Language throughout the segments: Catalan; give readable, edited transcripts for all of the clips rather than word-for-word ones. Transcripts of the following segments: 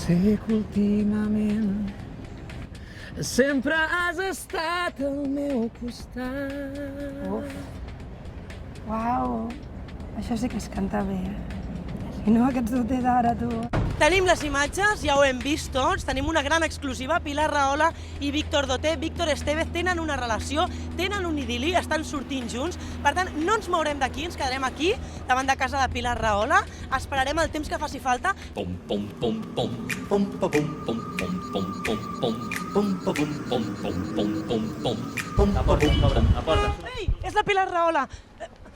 Sé que últimament sempre has estat al meu costat. Uau, això sí que es canta bé, I no aquests doter d'ara, tu. Tenim les imatges, ja ho hem vist tots, tenim una gran exclusiva, Pilar Rahola i Víctor Doté. Víctor Estevez tenen una relació, tenen un idil·li, estan sortint junts, per tant no ens mourem d'aquí, ens quedarem aquí, davant de casa de Pilar Rahola, esperarem el temps que faci falta. Pom, pom, pom, pom, pom, pom, pom, pom, pom, pom, pom, pom, pom, pom, pom, pom, pom, pom, pom, pom, La porta. Ei, és la Pilar Rahola.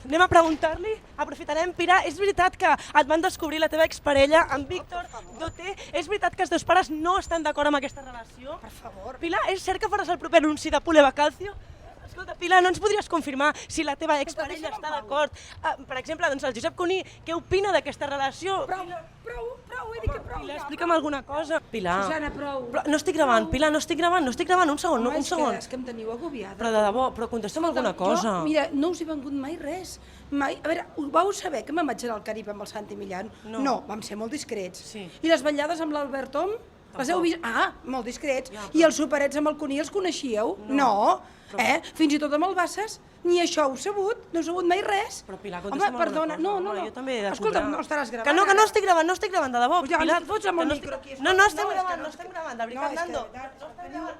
Anem a preguntar-li, aprofitarem. Pilar, és veritat que et van descobrir la teva exparella, amb Víctor Doté? És veritat que els teus pares no estan d'acord amb aquesta relació? Per favor. Pilar, és cert que faràs el proper anunci de Pule Bacalcio? Escolta, Pilar, no ens podries confirmar si la teva exparella està d'acord? Per exemple, doncs el Josep Cuní, què opina d'aquesta relació? Prou, he dit que prou. Pilar, explica'm alguna cosa. Pilar. Susana, prou. Però no estic gravant, Pilar, no estic gravant, un segon, Home, un segon. És que em teniu agobiada. Però de debò, però contesta'm alguna cosa. Jo, mira, no us he vengut mai res. Mai. A veure, vau saber que me'n vaig anar al Carib amb el Santi Millán? No. Vam ser molt discrets. Sí. I les ballades amb l'Albert Tom? Les heu vist? Ah, molt discrets. I els superets amb el Cuní els coneixíeu? No. Fins i tot amb el Bassas, ni això heu sabut, no heu sabut mai res. Però Pilar, contesta'm alguna perdona, cosa. no. Jo també he de Escolta, cobrar. no estaràs gravant. Que no estic gravant, de debò, Pues ja, Pilar. fots amb el que no micro estic- aquí. No estem és que gravant, de veritat, és que Nando. de veritat,